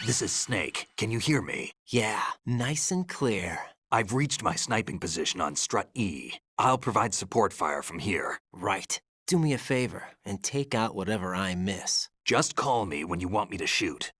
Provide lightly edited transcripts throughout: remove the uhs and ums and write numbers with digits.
This is Snake. Can you hear me? Yeah, nice and clear. I've reached my sniping position on strut E. I'll provide support fire from here. Right. Do me a favor and take out whatever I miss. Just call me when you want me to shoot.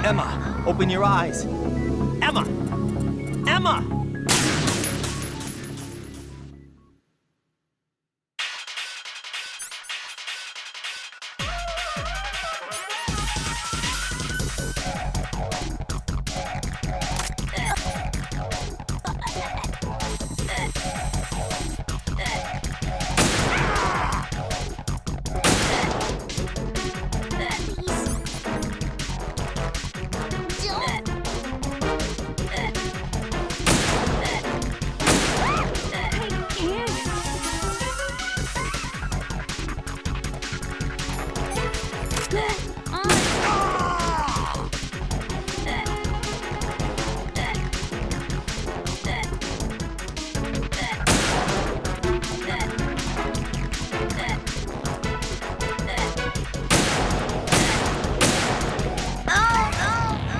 Emma, open your eyes. Emma! Emma!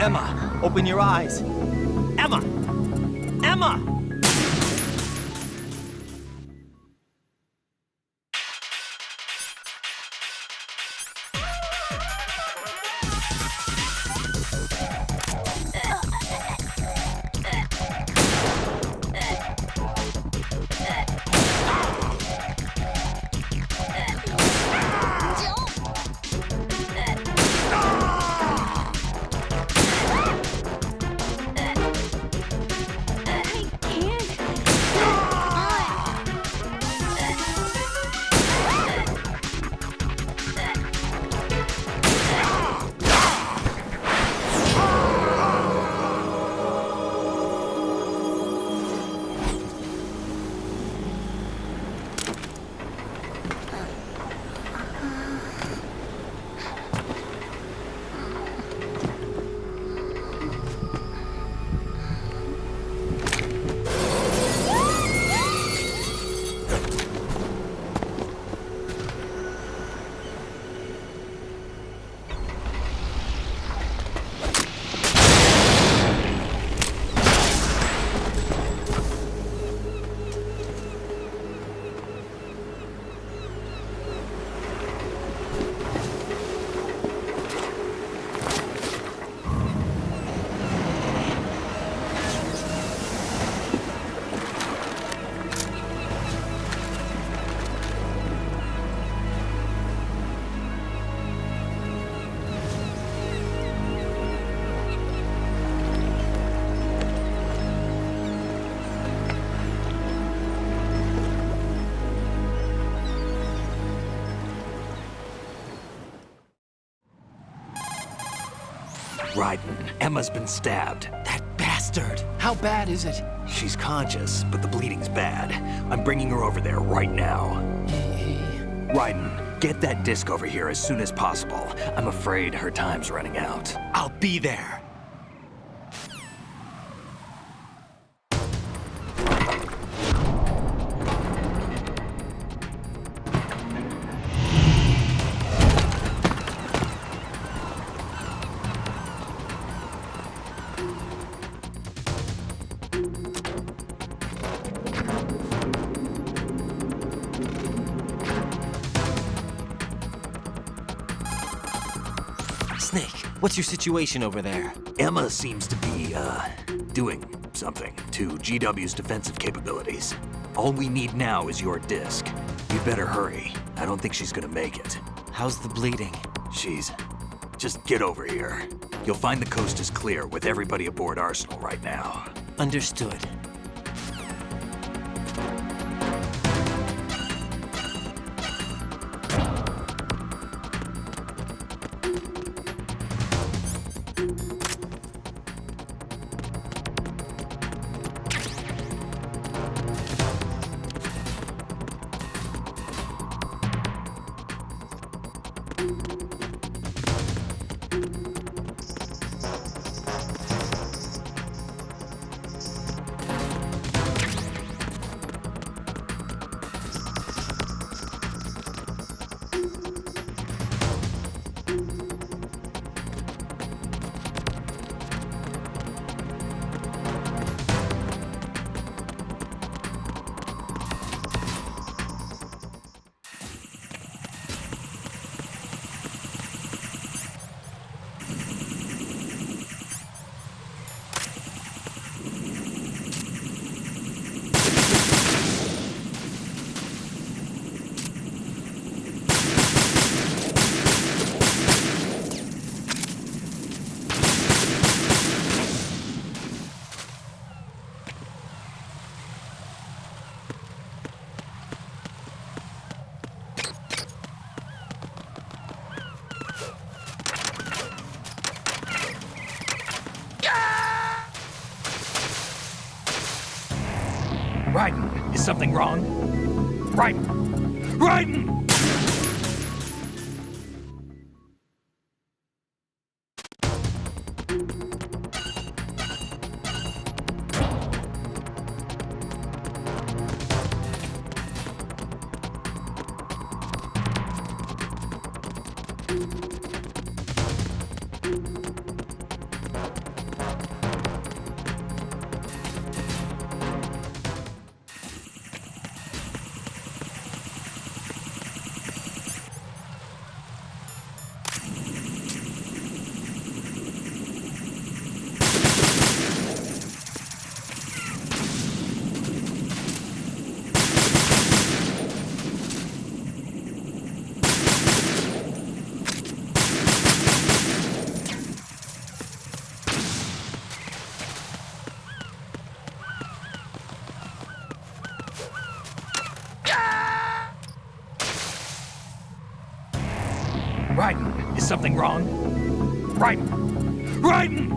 Emma, open your eyes. Emma! Emma! Raiden, Emma's been stabbed. That bastard! How bad is it? She's conscious, but the bleeding's bad. I'm bringing her over there right now. Raiden, get that disc over here as soon as possible. I'm afraid her time's running out. I'll be there. Snake, what's your situation over there? Emma seems to be, doing something to GW's defensive capabilities. All we need now is your disc. You'd better hurry. I don't think she's gonna make it. How's the bleeding? Just get over here. You'll find the coast is clear with everybody aboard Arsenal right now. Understood. Raiden, is something wrong? Raiden! Raiden! Raiden, is something wrong? Raiden! Raiden!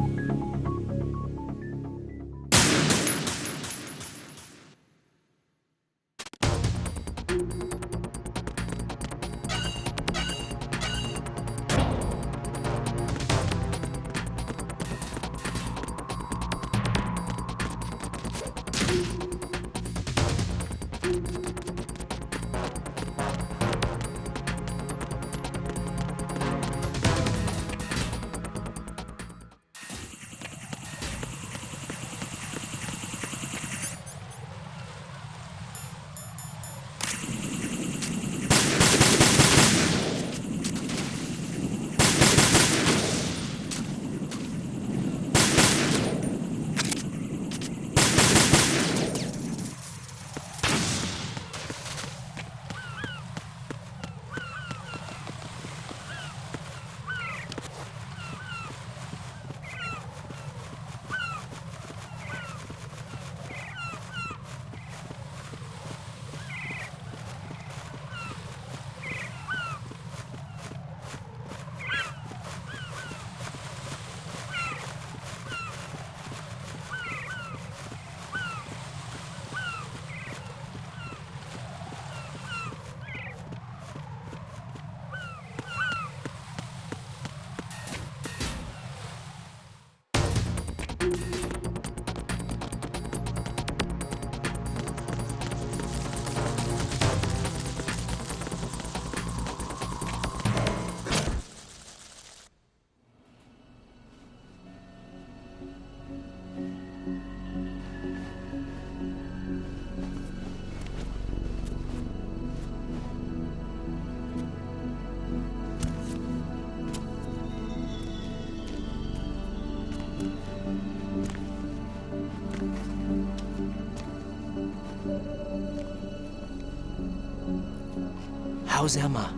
How's Emma?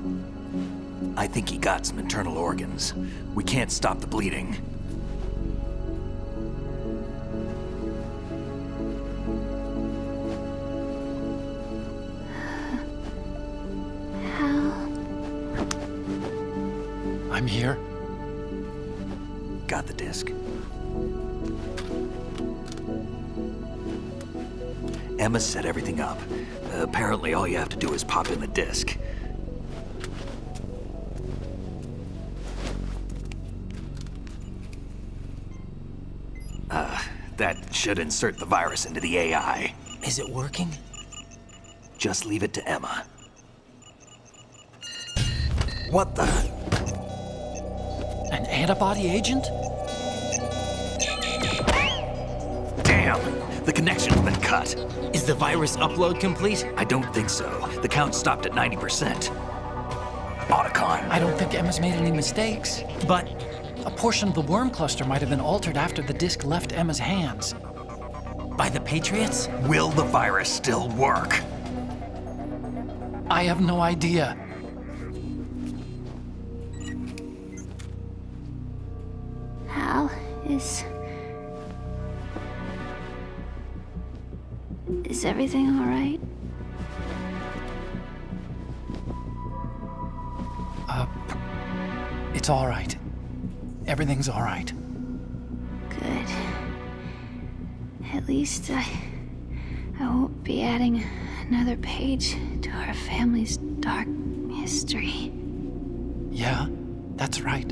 I think he got some internal organs. We can't stop the bleeding. How? I'm here. Got the disc. Emma set everything up. Apparently all you have to do is pop in the disc. That should insert the virus into the AI. Is it working? Just leave it to Emma. What the? An antibody agent? Damn! The connection's been cut. Is the virus upload complete? I don't think so. The count stopped at 90%. Otacon. I don't think Emma's made any mistakes. But A portion of the worm cluster might have been altered after the disc left Emma's hands. by the Patriots? Will the virus still work? I have no idea. Hal, is everything all right? It's all right. Everything's all right. Good. At least I won't be adding another page to our family's dark history. Yeah, that's right.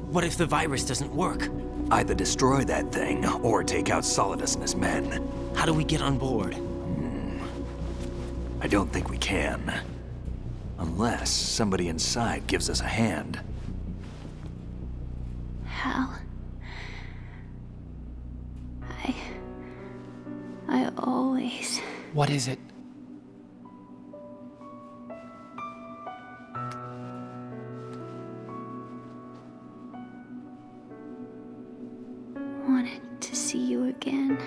What if the virus doesn't work? Either destroy that thing, or take out Solidus and his men. How do we get on board? I don't think we can. Unless somebody inside gives us a hand. Hal. I always... What is it? wanted to see you again.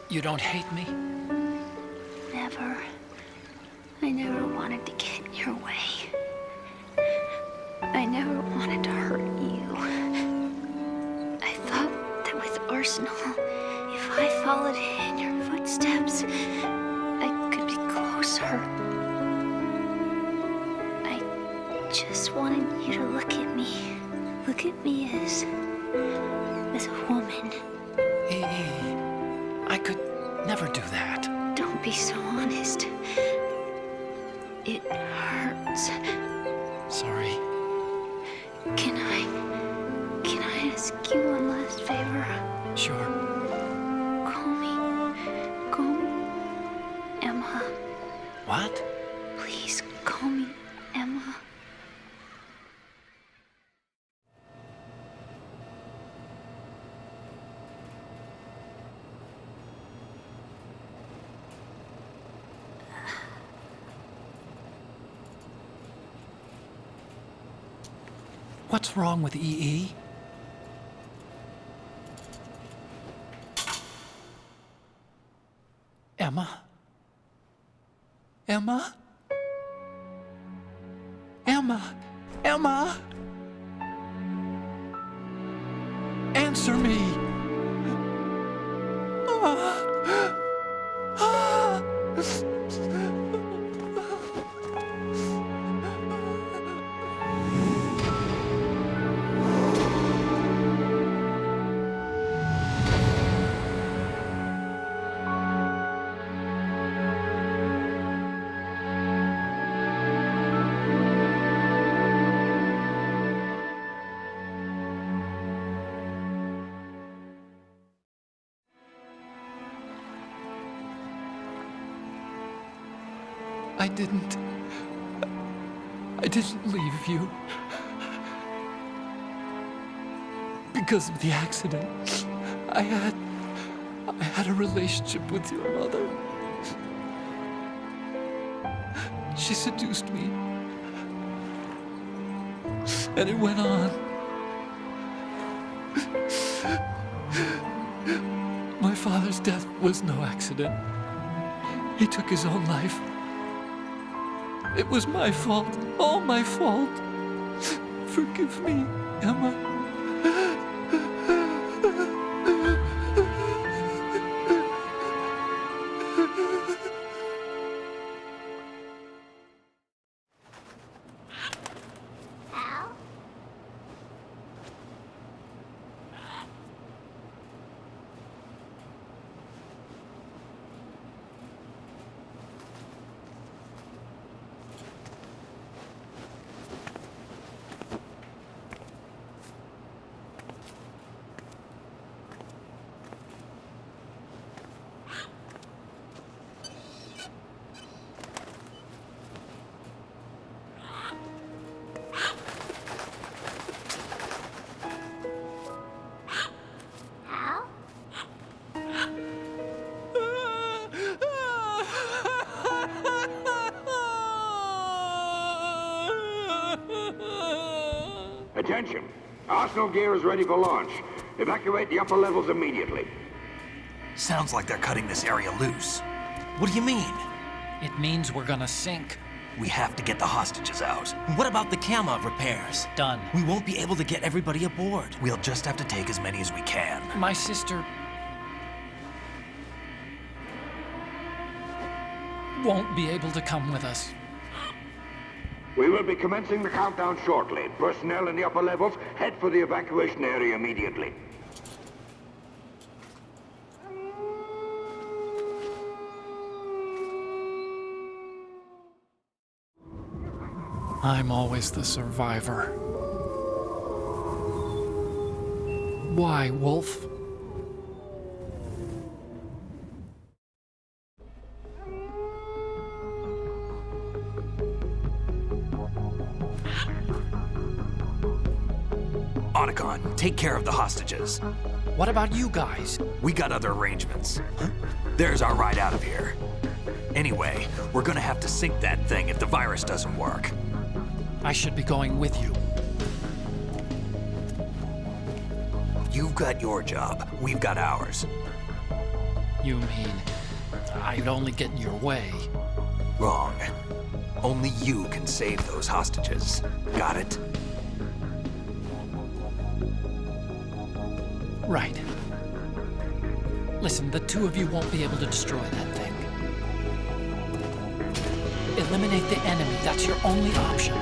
You don't hate me? Never. I never wanted to get in your way. I never wanted to hurt you. I thought that with Arsenal, if I followed in your footsteps, I could be closer. I just wanted you to look at me. Look at me as a woman. I could never do that. Don't be so honest. It hurts. Sorry. Can I ask you one last favor? Sure. Call me Emma. What? Please call me Emma. What's wrong with EE? Emma? Emma? Emma? Emma? Answer me! I didn't leave you. Because of the accident, I had a relationship with your mother. She seduced me. And it went on. My father's death was no accident. He took his own life. It was my fault, all my fault. Forgive me, Emma. Attention! Arsenal gear is ready for launch. Evacuate the upper levels immediately. Sounds like they're cutting this area loose. What do you mean? It means we're gonna sink. We have to get the hostages out. What about the camo repairs? Done. We won't be able to get everybody aboard. We'll just have to take as many as we can. My sister... won't be able to come with us. We will be commencing the countdown shortly. Personnel in the upper levels, head for the evacuation area immediately. I'm always the survivor. Why, Wolf? Otacon, take care of the hostages. What about you guys? We got other arrangements. There's our ride out of here. Anyway, we're gonna have to sink that thing if the virus doesn't work. I should be going with you. You've got your job, we've got ours. You mean I'd only get in your way? Wrong. Only you can save those hostages. Got it? Right. Listen, the two of you won't be able to destroy that thing. Eliminate the enemy. That's your only option.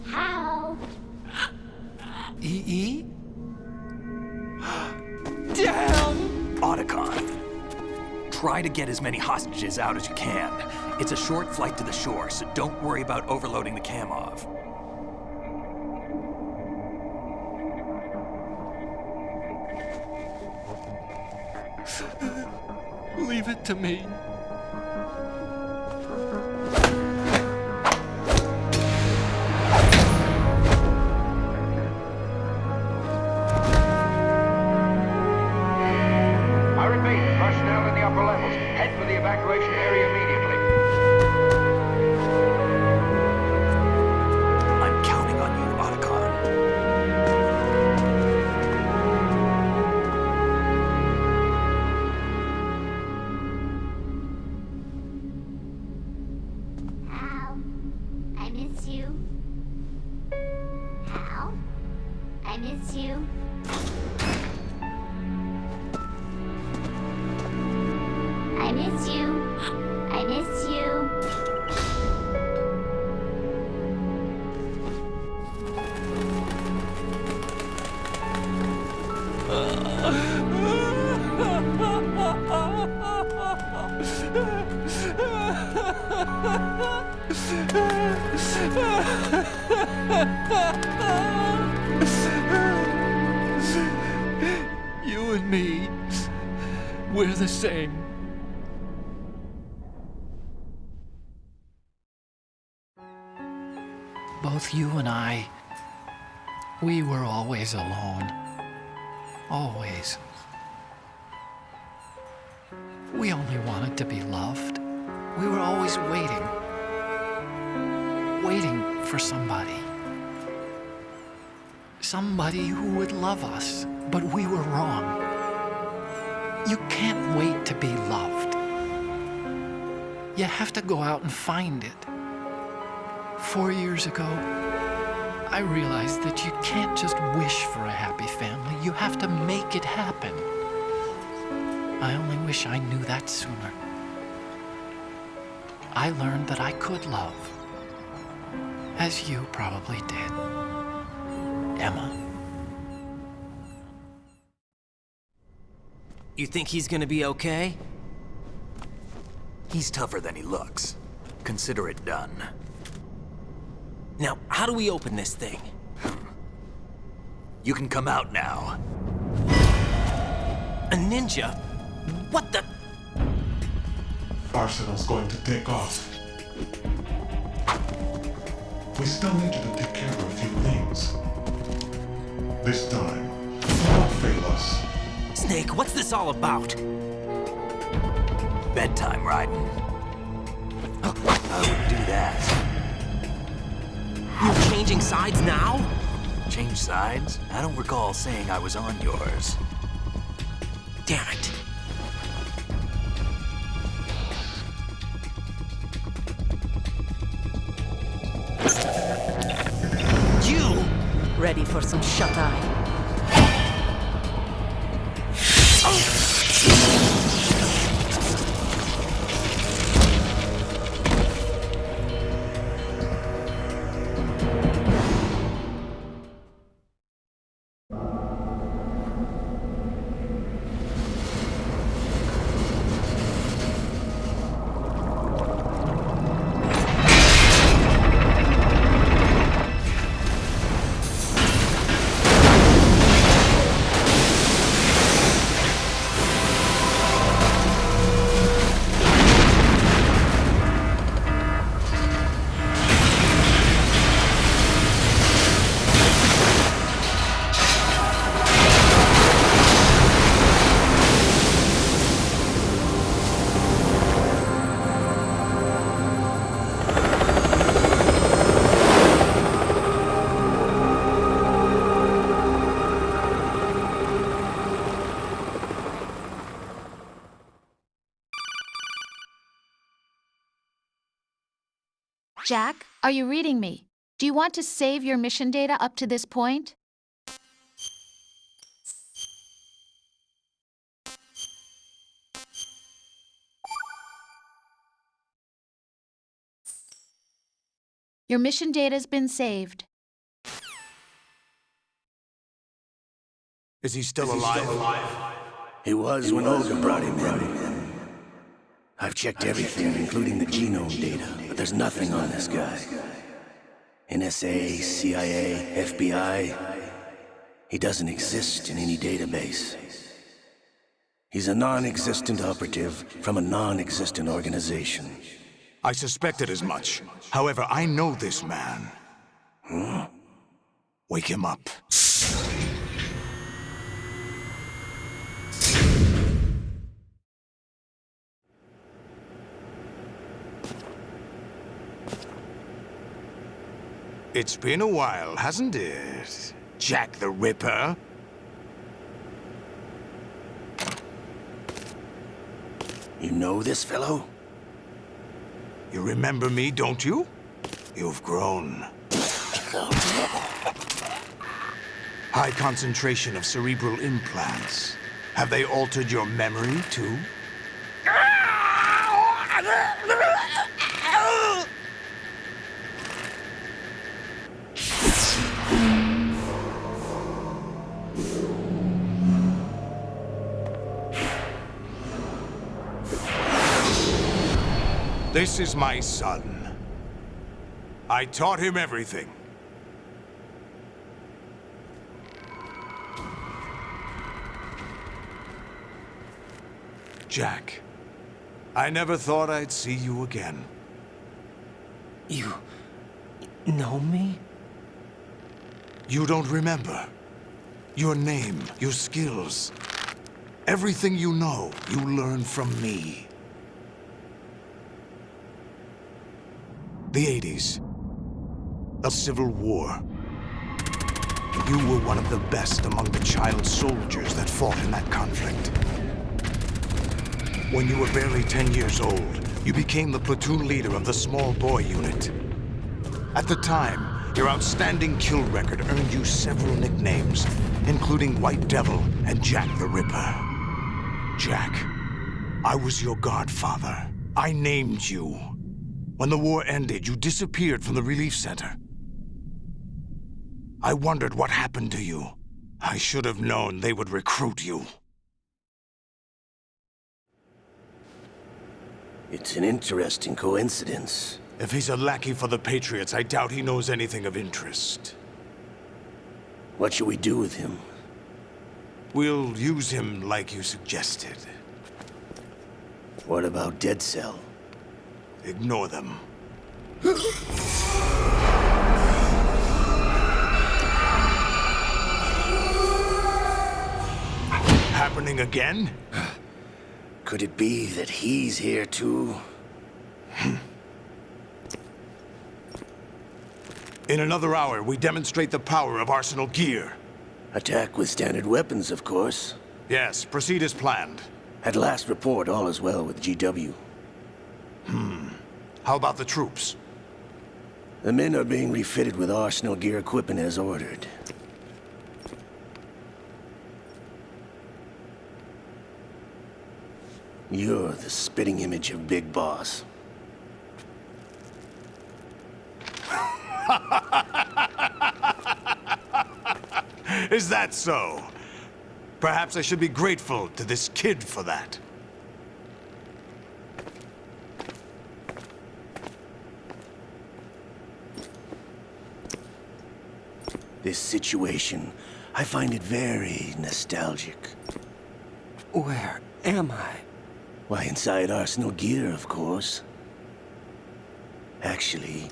How? EE? Damn! Otacon, try to get as many hostages out as you can. It's a short flight to the shore, so don't worry about overloading the Kamov. Leave it to me. I repeat, personnel in the upper levels, head for the evacuation area immediately. I'm counting on you, Otacon. Hal, I miss you. Hal, I miss you. I miss you. I miss you. You and me, we're the same. Both you and I, we were always alone. Always. We only wanted to be loved. We were always waiting. Waiting for somebody. Somebody who would love us, but we were wrong. You can't wait to be loved. You have to go out and find it. 4 years ago, I realized that you can't just wish for a happy family. You have to make it happen. I only wish I knew that sooner. I learned that I could love, as you probably did, Emma. You think he's gonna be okay? He's tougher than he looks. Consider it done. Now, how do we open this thing? You can come out now. A ninja? What the? Arsenal's going to take off. We still need you to take care of a few things. This time, don't fail us. Snake, what's this all about? Bedtime, Raiden. I wouldn't do that. You're changing sides now? Change sides? I don't recall saying I was on yours. Damn it. You! Ready for some shut-eye? Jack, are you reading me? Do you want to save your mission data up to this point? Your mission data's been saved. Is he still alive? He was when Olga brought him in. I've checked everything, including the genome data, but there's nothing on this guy. NSA, CIA, FBI. He doesn't exist in any database. He's a non-existent operative from a non-existent organization. I suspected as much. However, I know this man. Wake him up. It's been a while, hasn't it, Jack the Ripper? You know this fellow? You remember me, don't you? You've grown. High concentration of cerebral implants. Have they altered your memory, too? This is my son. I taught him everything. Jack, I never thought I'd see you again. You know me? You don't remember. Your name, your skills. Everything you know, you learned from me. The 80s. A civil war. You were one of the best among the child soldiers that fought in that conflict. When you were barely 10 years old, you became the platoon leader of the small boy unit. At the time, your outstanding kill record earned you several nicknames, including White Devil and Jack the Ripper. Jack, I was your godfather. I named you. When the war ended, you disappeared from the relief center. I wondered what happened to you. I should have known they would recruit you. It's an interesting coincidence. If he's a lackey for the Patriots, I doubt he knows anything of interest. What should we do with him? We'll use him like you suggested. What about Dead Cell? Ignore them. Happening again? Could it be that he's here too? In another hour, we demonstrate the power of Arsenal gear. Attack with standard weapons, of course. Yes, proceed as planned. At last report, all is well with GW. How about the troops? The men are being refitted with arsenal gear equipment as ordered. You're the spitting image of Big Boss. Is that so? Perhaps I should be grateful to this kid for that. This situation, I find it very nostalgic. Where am I? Why, inside arsenal gear, of course. Actually,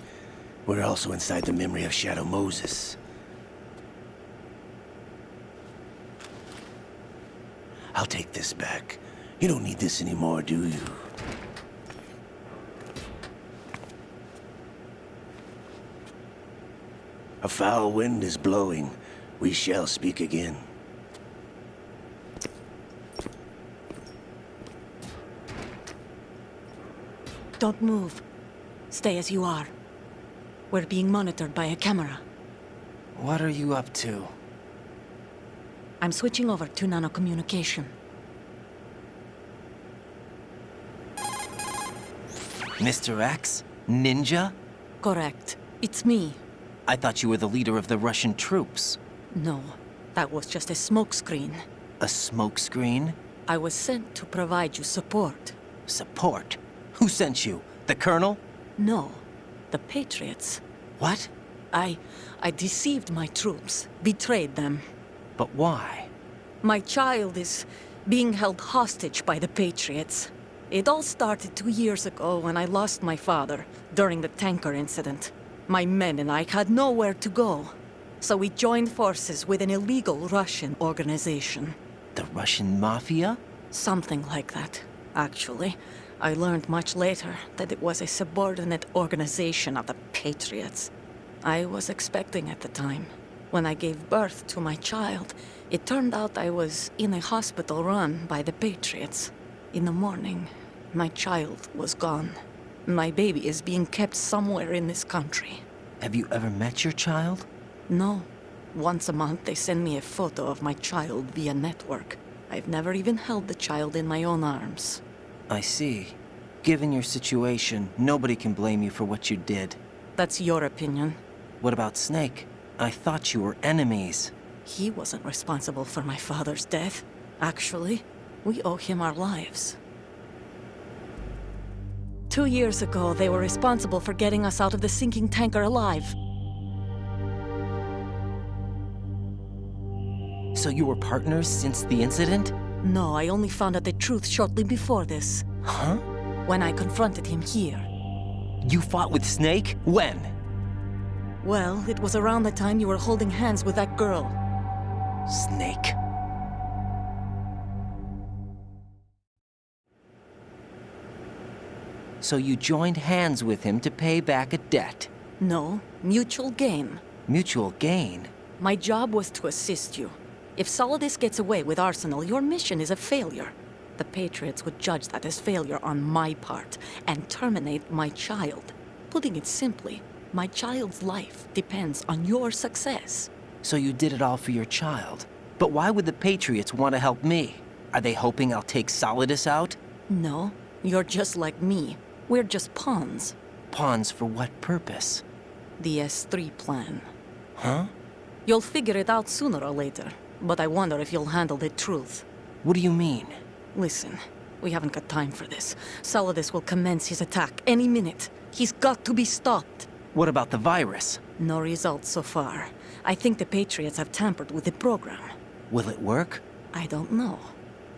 we're also inside the memory of Shadow Moses. I'll take this back. You don't need this anymore, do you? A foul wind is blowing. We shall speak again. Don't move. Stay as you are. We're being monitored by a camera. What are you up to? I'm switching over to nanocommunication. Mr. X? Ninja? Correct. It's me. I thought you were the leader of the Russian troops. No, that was just a smokescreen. A smokescreen? I was sent to provide you support. Support? Who sent you? The Colonel? No, the Patriots. What? I deceived my troops, betrayed them. But why? My child is being held hostage by the Patriots. It all started 2 years ago when I lost my father during the tanker incident. My men and I had nowhere to go, so we joined forces with an illegal Russian organization. The Russian Mafia? Something like that, actually. I learned much later that it was a subordinate organization of the Patriots. I was expecting at the time. When I gave birth to my child, it turned out I was in a hospital run by the Patriots. In the morning, my child was gone. My baby is being kept somewhere in this country. Have you ever met your child? No. Once a month, they send me a photo of my child via network. I've never even held the child in my own arms. I see. Given your situation, nobody can blame you for what you did. That's your opinion. What about Snake? I thought you were enemies. He wasn't responsible for my father's death. Actually, we owe him our lives. 2 years ago, they were responsible for getting us out of the sinking tanker alive. So you were partners since the incident? No, I only found out the truth shortly before this. Huh? When I confronted him here. You fought with Snake? When? Well, it was around the time you were holding hands with that girl. Snake. So you joined hands with him to pay back a debt? No, mutual gain. Mutual gain? My job was to assist you. If Solidus gets away with Arsenal, your mission is a failure. The Patriots would judge that as failure on my part and terminate my child. Putting it simply, my child's life depends on your success. So you did it all for your child. But why would the Patriots want to help me? Are they hoping I'll take Solidus out? No, you're just like me. We're just pawns. Pawns for what purpose? The S3 plan. Huh? You'll figure it out sooner or later, but I wonder if you'll handle the truth. What do you mean? Listen, we haven't got time for this. Solidus will commence his attack any minute. He's got to be stopped. What about the virus? No results so far. I think the Patriots have tampered with the program. Will it work? I don't know.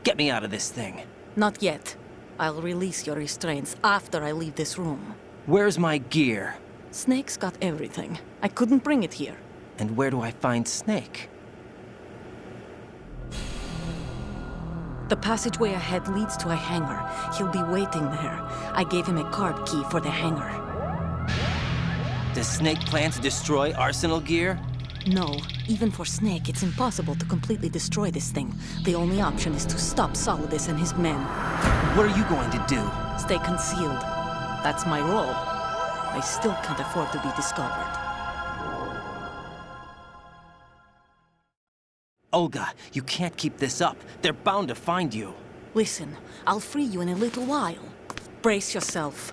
Get me out of this thing. Not yet. I'll release your restraints after I leave this room. Where's my gear? Snake's got everything. I couldn't bring it here. And where do I find Snake? The passageway ahead leads to a hangar. He'll be waiting there. I gave him a card key for the hangar. Does Snake plan to destroy Arsenal gear? No, even for Snake, it's impossible to completely destroy this thing. The only option is to stop Solidus and his men. What are you going to do? Stay concealed. That's my role. I still can't afford to be discovered. Olga, you can't keep this up. They're bound to find you. Listen, I'll free you in a little while. Brace yourself.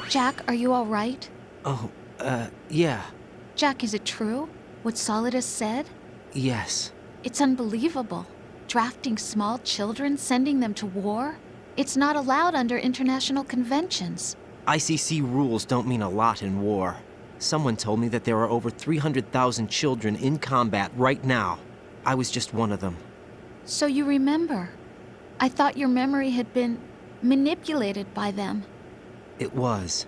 Jack, are you all right? Oh, yeah. Jack, is it true? What Solidus said? Yes. It's unbelievable. Drafting small children, sending them to war? It's not allowed under international conventions. ICC rules don't mean a lot in war. Someone told me that there are over 300,000 children in combat right now. I was just one of them. So you remember. I thought your memory had been manipulated by them. It was,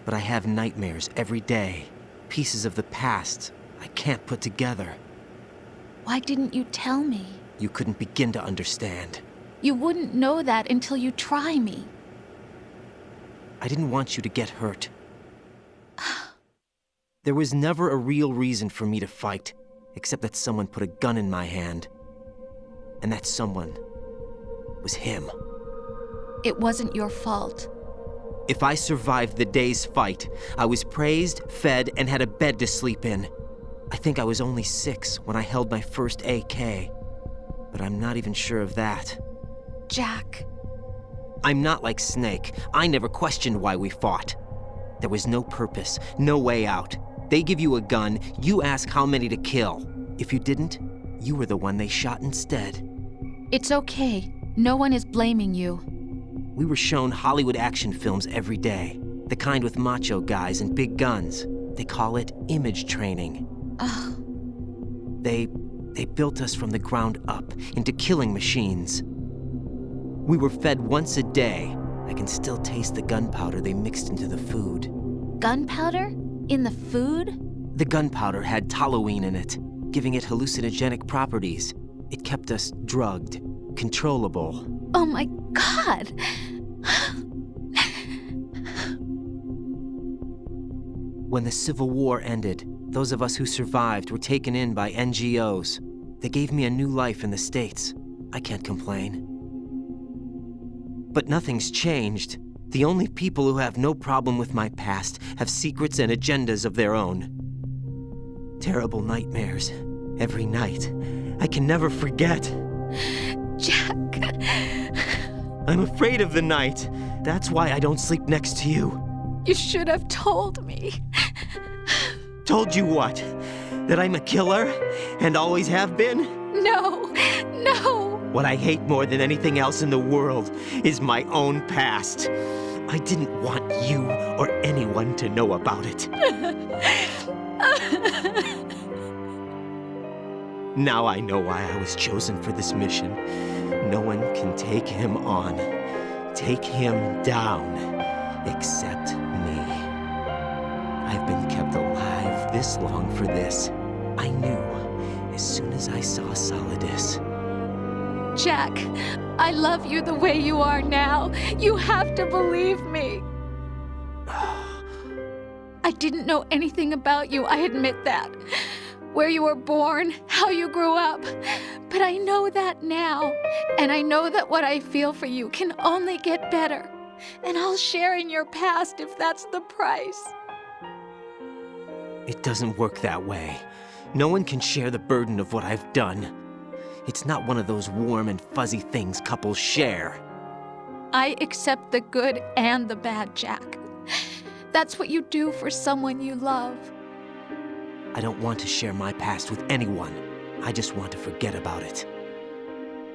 but I have nightmares every day. Pieces of the past I can't put together. Why didn't you tell me? You couldn't begin to understand. You wouldn't know that until you try me. I didn't want you to get hurt. There was never a real reason for me to fight, except that someone put a gun in my hand. And that someone was him. It wasn't your fault. If I survived the day's fight, I was praised, fed, and had a bed to sleep in. I think I was only 6 when I held my first AK, but I'm not even sure of that. Jack. I'm not like Snake. I never questioned why we fought. There was no purpose, no way out. They give you a gun, you ask how many to kill. If you didn't, you were the one they shot instead. It's okay. No one is blaming you. We were shown Hollywood action films every day. The kind with macho guys and big guns. They call it image training. Ugh. They built us from the ground up into killing machines. We were fed once a day. I can still taste the gunpowder they mixed into the food. Gunpowder? In the food? The gunpowder had toluene in it, giving it hallucinogenic properties. It kept us drugged, controllable. Oh my God! When the Civil War ended, those of us who survived were taken in by NGOs. They gave me a new life in the States. I can't complain. But nothing's changed. The only people who have no problem with my past have secrets and agendas of their own. Terrible nightmares. Every night. I can never forget. Jack. I'm afraid of the night. That's why I don't sleep next to you. You should have told me. Told you what? That I'm a killer? And always have been? No, no. What I hate more than anything else in the world is my own past. I didn't want you or anyone to know about it. Now I know why I was chosen for this mission. No one can take him on, take him down, except me. I've been kept alive this long for this. I knew as soon as I saw Solidus. Jack, I love you the way you are now. You have to believe me. I didn't know anything about you, I admit that. Where you were born, how you grew up. But I know that now. And I know that what I feel for you can only get better. And I'll share in your past if that's the price. It doesn't work that way. No one can share the burden of what I've done. It's not one of those warm and fuzzy things couples share. I accept the good and the bad, Jack. That's what you do for someone you love. I don't want to share my past with anyone. I just want to forget about it.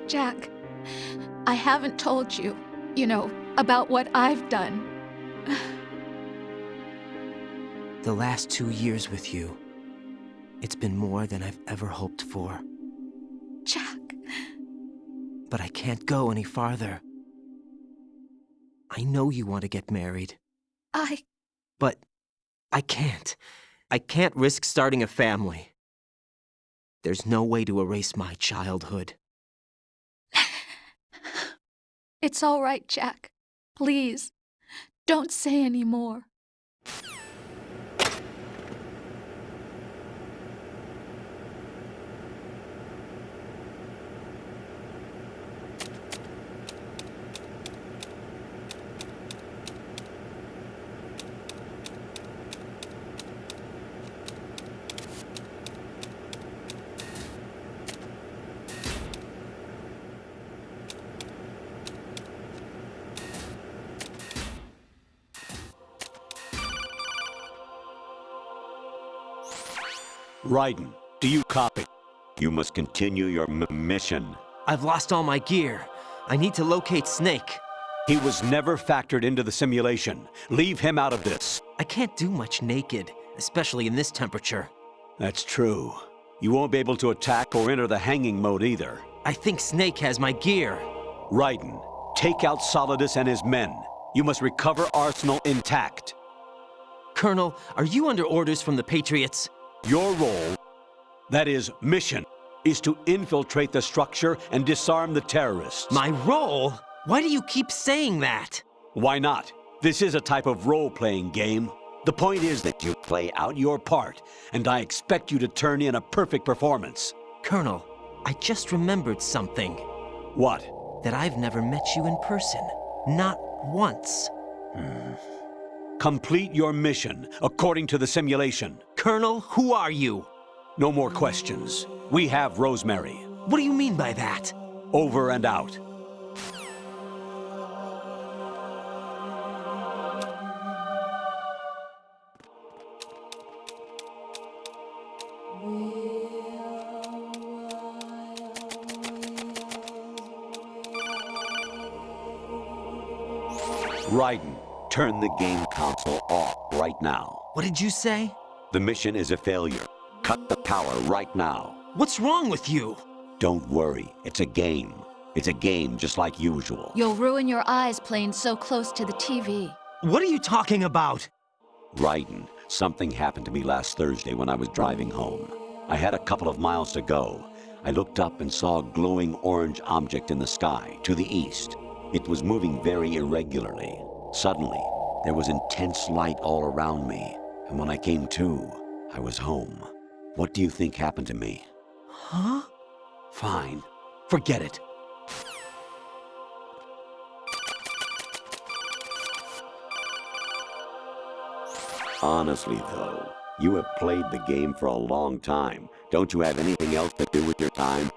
Jack, I haven't told you, about what I've done. The last 2 years with you, it's been more than I've ever hoped for. Jack. but I can't go any farther. I know you want to get married. But I can't. I can't risk starting a family. There's no way to erase my childhood. It's all right, Jack. Please, don't say any more. Raiden, do you copy? You must continue your mission. I've lost all my gear. I need to locate Snake. He was never factored into the simulation. Leave him out of this. I can't do much naked, especially in this temperature. That's true. You won't be able to attack or enter the hanging mode either. I think Snake has my gear. Raiden, take out Solidus and his men. You must recover Arsenal intact. Colonel, are you under orders from the Patriots? Your role, that is, mission, is to infiltrate the structure and disarm the terrorists. My role? Why do you keep saying that? Why not? This is a type of role-playing game. The point is that you play out your part, and I expect you to turn in a perfect performance. Colonel, I just remembered something. What? That I've never met you in person. Not once. Complete your mission, according to the simulation. Colonel, who are you? No more questions. We have Rosemary. What do you mean by that? Over and out. Raiden, turn the game console off right now. What did you say? The mission is a failure. Cut the power right now. What's wrong with you? Don't worry, it's a game. It's a game just like usual. You'll ruin your eyes playing so close to the TV. What are you talking about? Raiden, something happened to me last Thursday when I was driving home. I had a couple of miles to go. I looked up and saw a glowing orange object in the sky, to the east. It was moving very irregularly. Suddenly, there was intense light all around me, and when I came to, I was home. What do you think happened to me? Huh? Fine. Forget it. Honestly, though, you have played the game for a long time. Don't you have anything else to do with your time?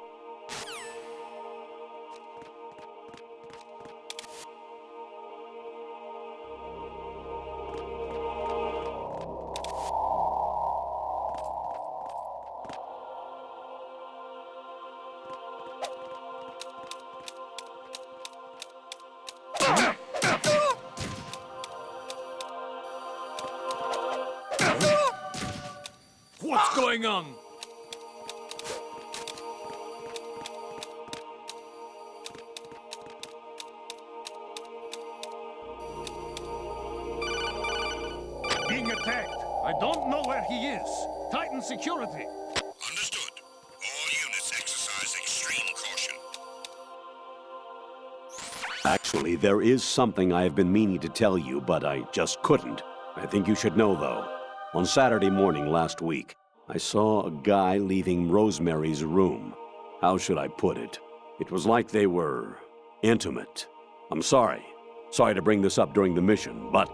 What's going on? Being attacked. I don't know where he is. Titan security. Understood. All units exercise extreme caution. Actually, there is something I have been meaning to tell you, but I just couldn't. I think you should know, though. On Saturday morning last week, I saw a guy leaving Rosemary's room. How should I put it? It was like they were intimate. I'm sorry. Sorry to bring this up during the mission, but...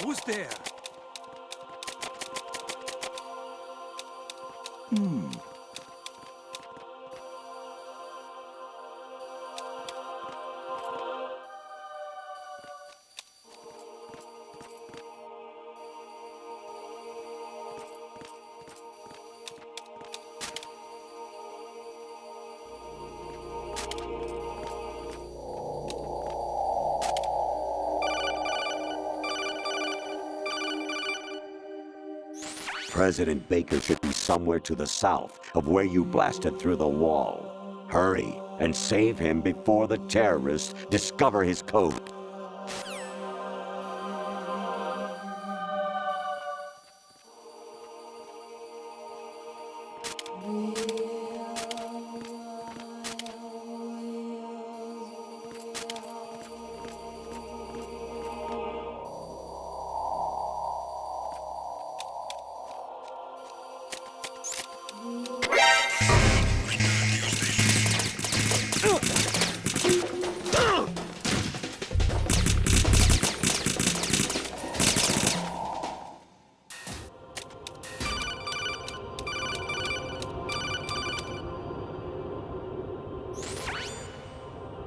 Who's there? President Baker should be somewhere to the south of where you blasted through the wall. Hurry and save him before the terrorists discover his code.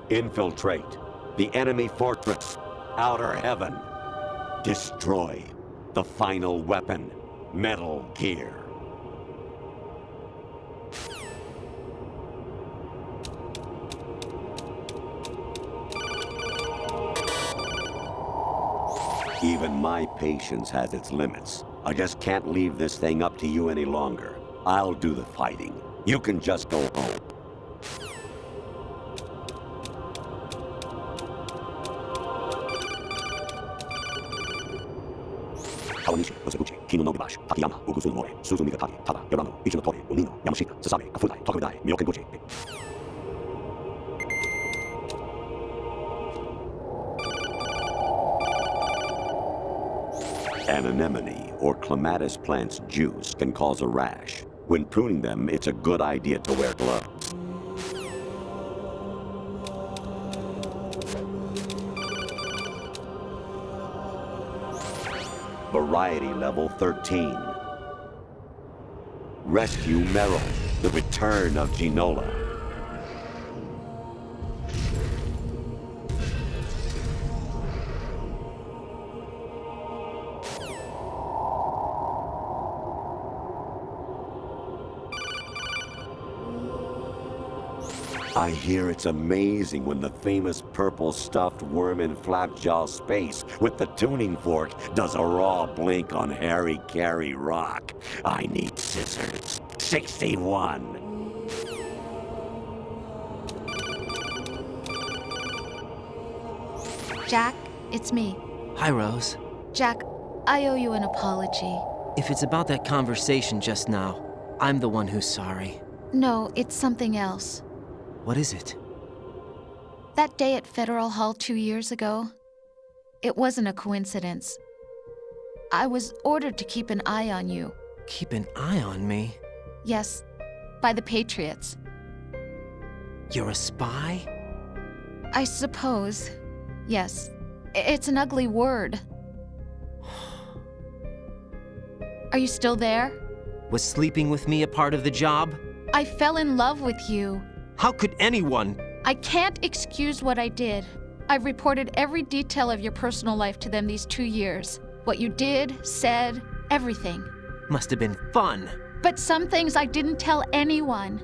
Infiltrate the enemy fortress, Outer Heaven. Destroy the final weapon, Metal Gear. Even my patience has its limits. I just can't leave this thing up to you any longer. I'll do the fighting. You can just go home. Kawanishi, Oseguchi, Kino no Gibashi, Takayama, Ugusu More, Suzumiga Taki, Tada, Yorano, Ichino Tori, Unino, Yamashita, Sasabe, Kafudai, Tokudai, Myokenguchi. An anemone or clematis plant's juice can cause a rash. When pruning them, it's a good idea to wear gloves. Variety level 13. Rescue Meryl, the return of Ginola. I hear it's amazing when the famous purple stuffed worm in Flapjaw space with the tuning fork does a raw blink on Harry Carey rock. I need scissors. 61. Jack, it's me. Hi, Rose. Jack, I owe you an apology. If it's about that conversation just now, I'm the one who's sorry. No, it's something else. What is it? That day at Federal Hall 2 years ago, it wasn't a coincidence. I was ordered to keep an eye on you. Keep an eye on me? Yes, by the Patriots. You're a spy? I suppose. Yes. It's an ugly word. Are you still there? Was sleeping with me a part of the job? I fell in love with you. How could anyone? I can't excuse what I did. I've reported every detail of your personal life to them these 2 years. What you did, said, everything. Must have been fun. But some things I didn't tell anyone.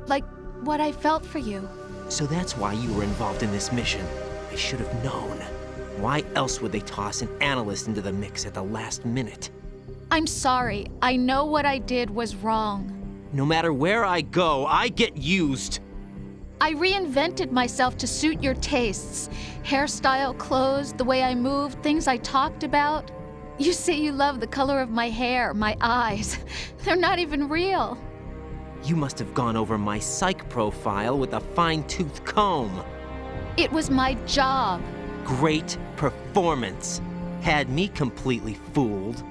Like what I felt for you. So that's why you were involved in this mission. I should have known. Why else would they toss an analyst into the mix at the last minute? I'm sorry. I know what I did was wrong. No matter where I go, I get used. I reinvented myself to suit your tastes. Hairstyle, clothes, the way I moved, things I talked about. You say you love the color of my hair, my eyes. They're not even real. You must have gone over my psych profile with a fine-tooth comb. It was my job. Great performance. Had me completely fooled.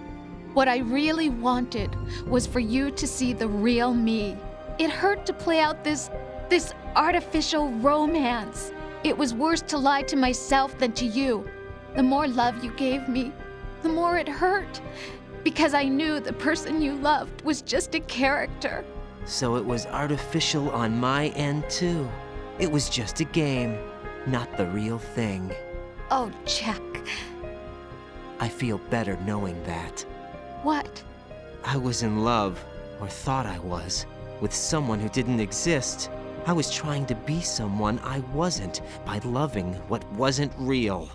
What I really wanted was for you to see the real me. It hurt to play out this artificial romance. It was worse to lie to myself than to you. The more love you gave me, the more it hurt. Because I knew the person you loved was just a character. So it was artificial on my end too. It was just a game, not the real thing. Oh, Jack. I feel better knowing that. What? I was in love, or thought I was, with someone who didn't exist. I was trying to be someone I wasn't by loving what wasn't real.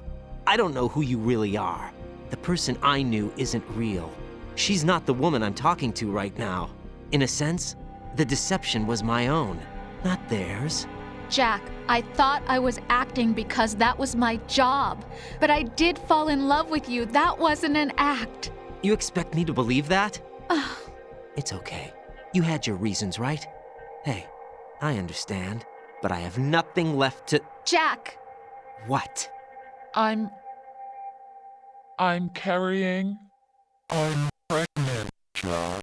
I don't know who you really are. The person I knew isn't real. She's not the woman I'm talking to right now. In a sense, the deception was my own, not theirs. Jack, I thought I was acting because that was my job. But I did fall in love with you. That wasn't an act. You expect me to believe that? It's okay. You had your reasons, right? Hey, I understand, but I have nothing left to... Jack! What? I'm carrying... I'm pregnant, Jack.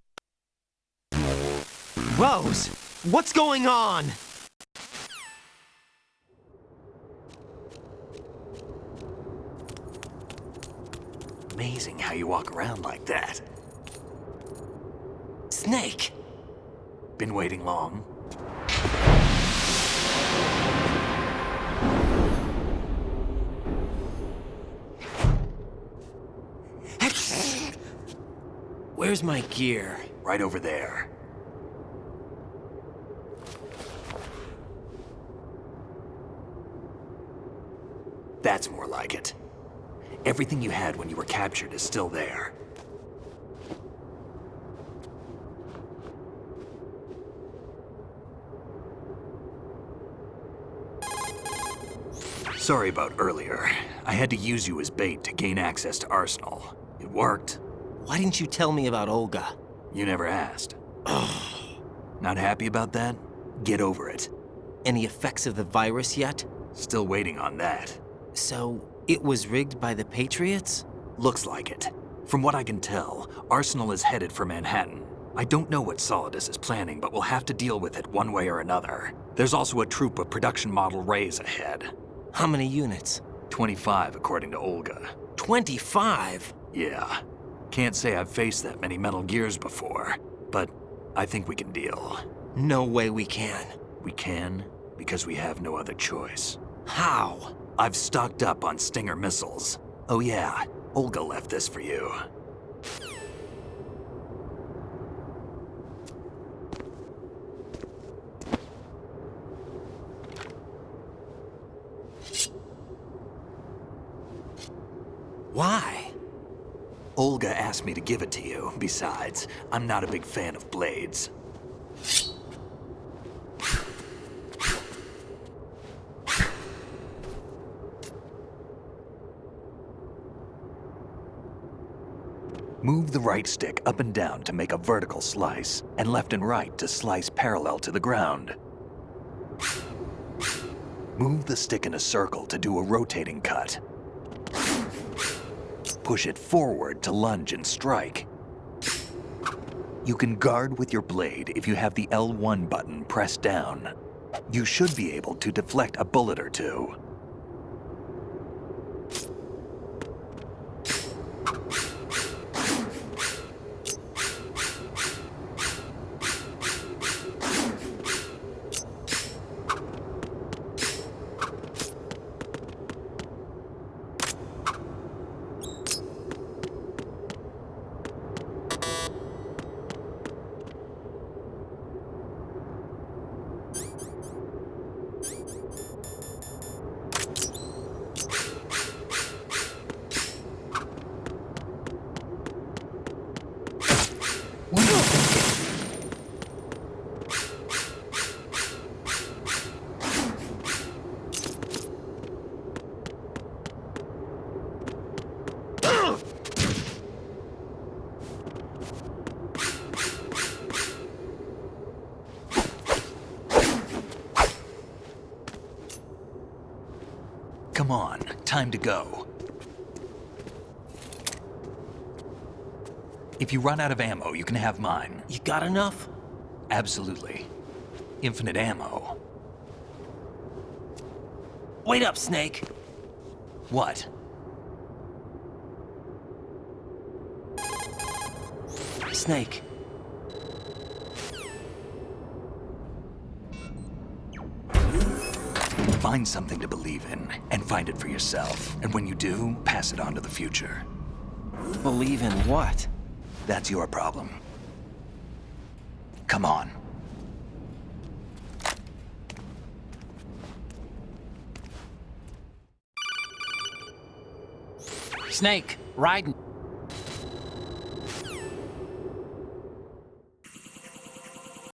Rose! What's going on? Amazing how you walk around like that. Snake! Been waiting long? Where's my gear? Right over there. That's more like it. Everything you had when you were captured is still there. Sorry about earlier. I had to use you as bait to gain access to Arsenal. It worked. Why didn't you tell me about Olga? You never asked. Not happy about that? Get over it. Any effects of the virus yet? Still waiting on that. So, it was rigged by the Patriots? Looks like it. From what I can tell, Arsenal is headed for Manhattan. I don't know what Solidus is planning, but we'll have to deal with it one way or another. There's also a troop of production model Rays ahead. How many units? 25, according to Olga. 25? Yeah. Can't say I've faced that many Metal Gears before, but I think we can deal. No way we can. We can, because we have no other choice. How? I've stocked up on Stinger missiles. Oh yeah, Olga left this for you. Why? Olga asked me to give it to you. Besides, I'm not a big fan of blades. Move the right stick up and down to make a vertical slice, and left and right to slice parallel to the ground. Move the stick in a circle to do a rotating cut. Push it forward to lunge and strike. You can guard with your blade if you have the L1 button pressed down. You should be able to deflect a bullet or two. Come on, time to go. If you run out of ammo, you can have mine. You got enough? Absolutely. Infinite ammo. Wait up, Snake. What? Snake. Find something to believe in, and find it for yourself. And when you do, pass it on to the future. Believe in what? That's your problem. Come on. Snake, Raiden.